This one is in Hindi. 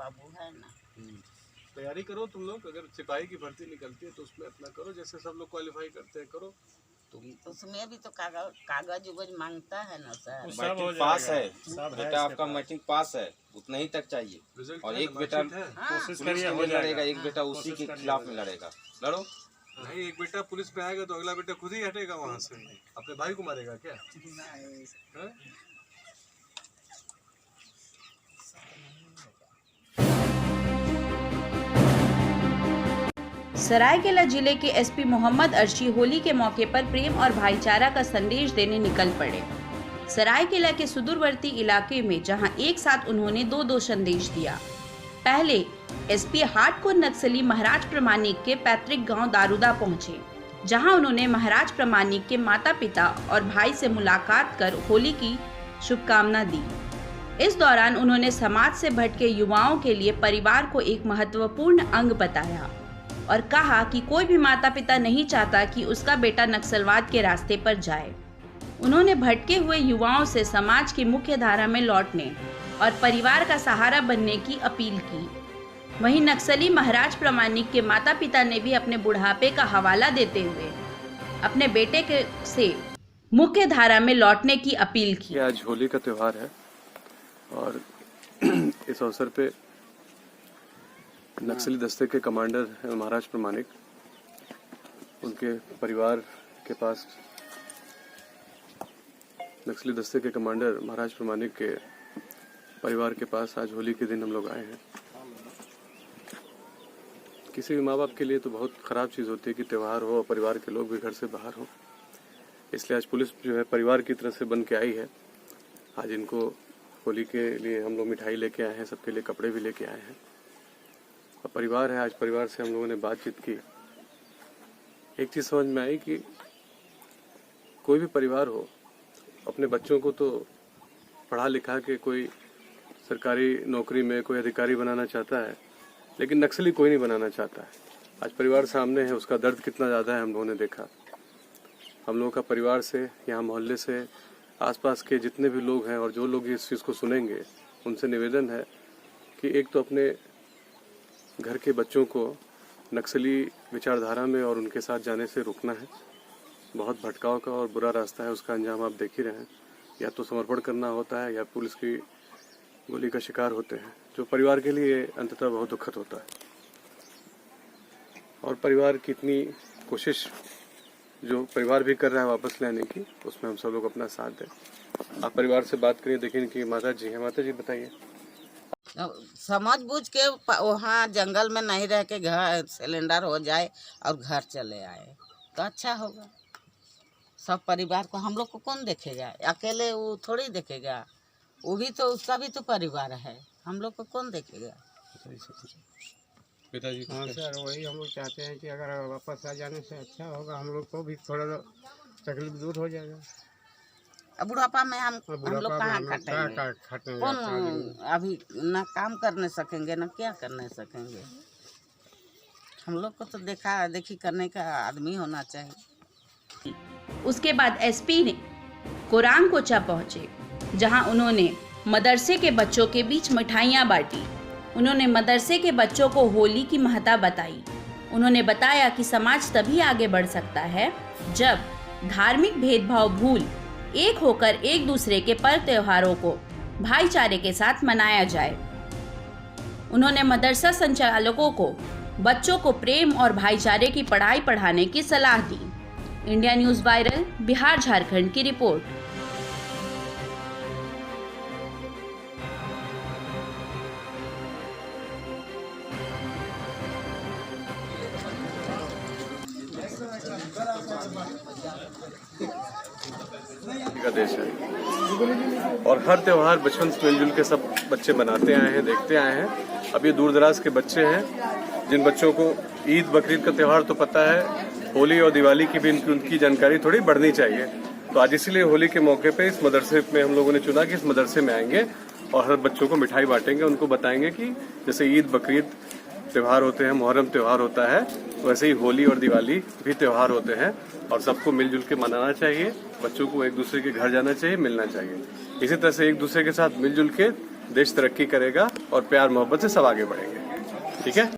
बाबू है ना। तैयारी करो तुम लोग, अगर सिपाही की भर्ती निकलती है तो उसमें अपना करो, जैसे सब लोग क्वालिफाई करते हैं करो तुम। उसमें भी तो कागज उगज मांगता है ना सर। मैट्रिक पास है बेटा, आपका मैट्रिक पास है, उतना ही तक चाहिए। रिजल्ट और है एक ना, बेटा मार्कशीट है। पुलिस के लिए लड़ेगा, एक बेटा उसी के खिलाफ में लड़ेगा। लड़ो। नहीं, एक बेटा पुलिस पे आएगा तो अगला बेटा खुद ही हटेगा वहाँ से, अपने भाई को मारेगा क्या? है? सरायकेला जिले के एसपी मोहम्मद अर्शी होली के मौके पर प्रेम और भाईचारा का संदेश देने निकल पड़े। सरायकेला के सुदूरवर्ती इलाके में जहां एक साथ उन्होंने दो संदेश दिया। पहले एसपी हार्डकोर नक्सली महाराज प्रमाणिक के पैतृक गांव दारूदा पहुंचे, जहां उन्होंने महाराज प्रमाणिक के माता पिता और भाई से मुलाकात कर होली की शुभकामना दी। इस दौरान उन्होंने समाज से भटके युवाओं के लिए परिवार को एक महत्वपूर्ण अंग बताया और कहा कि कोई भी माता पिता नहीं चाहता कि उसका बेटा नक्सलवाद के रास्ते पर जाए। उन्होंने भटके हुए युवाओं से समाज की मुख्य धारा में लौटने और परिवार का सहारा बनने की अपील की। वहीं नक्सली महाराज प्रमाणिक के माता पिता ने भी अपने बुढ़ापे का हवाला देते हुए अपने बेटे से मुख्य धारा में लौटने की अपील की। आज होली का त्योहार है और इस अवसर पे नक्सली दस्ते के कमांडर महाराज प्रमाणिक, उनके परिवार के पास नक्सली दस्ते के कमांडर महाराज प्रमाणिक के परिवार के पास आज होली के दिन हम लोग आए हैं। किसी भी माँ बाप के लिए तो बहुत ख़राब चीज़ होती है कि त्यौहार हो और परिवार के लोग भी घर से बाहर हो, इसलिए आज पुलिस जो है परिवार की तरफ से बन के आई है। आज इनको होली के लिए हम लोग मिठाई लेके आए हैं, सबके लिए कपड़े भी लेके आए हैं। और परिवार है, आज परिवार से हम लोगों ने बातचीत की। एक चीज़ समझ में आई कि कोई भी परिवार हो, अपने बच्चों को तो पढ़ा लिखा के कोई सरकारी नौकरी में कोई अधिकारी बनाना चाहता है, लेकिन नक्सली कोई नहीं बनाना चाहता है। आज परिवार सामने है, उसका दर्द कितना ज़्यादा है हम लोगों ने देखा। हम लोगों का परिवार से, यहाँ मोहल्ले से, आसपास के जितने भी लोग हैं और जो लोग इस चीज़ को सुनेंगे, उनसे निवेदन है कि एक तो अपने घर के बच्चों को नक्सली विचारधारा में और उनके साथ जाने से रोकना है। बहुत भटकाव का और बुरा रास्ता है, उसका अंजाम आप देख ही रहे हैं। या तो समर्पण करना होता है या पुलिस की गोली का शिकार होते हैं, जो परिवार के लिए अंततः बहुत दुखद होता है। और परिवार की इतनी कोशिश जो परिवार भी कर रहा है वापस लाने की, उसमें हम सब लोग अपना साथ दें। आप परिवार से बात करिए, देखिए कि माता जी हैं। माता जी बताइए। समझ बूझ के वहाँ जंगल में नहीं रह के घर सिलेंडर हो जाए और घर चले आए तो अच्छा होगा। सब परिवार को, हम लोग को कौन देखेगा? अकेले वो थोड़ी देखेगा, वो भी तो, उसका भी तो परिवार है, हम लोग को कौन देखेगा? पिताजी हाँ सर, वही हम लोग चाहते हैं कि अगर वापस आ जाने से अच्छा होगा, हम लोग को भी थोड़ा तकलीफ दूर हो जाएगा। अब बुढ़ापा में हम लोग कहाँ खटेंगे? कौन अभी ना काम करने सकेंगे ना क्या करने सकेंगे। हम लोग को तो देखा देखी करने का आदमी होना चाहिए। उसके बाद एसपी ने कोरांग कोचा पहुंचे, जहां उन्होंने मदरसे के बच्चों के बीच मिठाइयां बांटी। उन्होंने मदरसे के बच्चों को होली की महत्ता बताई। उन्होंने बताया कि समाज तभी आगे बढ़ सकता है जब धार्मिक भेदभाव भूल एक होकर एक दूसरे के पर्व त्योहारों को भाईचारे के साथ मनाया जाए। उन्होंने मदरसा संचालकों को बच्चों को प्रेम और भाईचारे की पढ़ाई पढ़ाने की सलाह दी। India news viral, Bihar Jharkhand की रिपोर्ट। का देश है और हर त्योहार बचपन से मिलजुल के सब बच्चे मनाते आए हैं, देखते आए हैं। अब ये दूर दराज के बच्चे हैं जिन बच्चों को ईद बकरीद का त्योहार तो पता है, होली और दिवाली की भी उनकी जानकारी थोड़ी बढ़नी चाहिए। तो आज इसीलिए होली के मौके पे इस मदरसे में हम लोगों ने चुना कि इस मदरसे में आएंगे और हर बच्चों को मिठाई बांटेंगे, उनको बताएंगे कि जैसे ईद बकरीद त्यौहार होते हैं, मुहर्रम त्यौहार होता है, वैसे ही होली और दिवाली भी त्यौहार होते हैं और सबको मिलजुल के मनाना चाहिए। बच्चों को एक दूसरे के घर जाना चाहिए, मिलना चाहिए। इसी तरह से एक दूसरे के साथ मिलजुल के देश तरक्की करेगा और प्यार मोहब्बत से सब आगे बढ़ेंगे। ठीक है।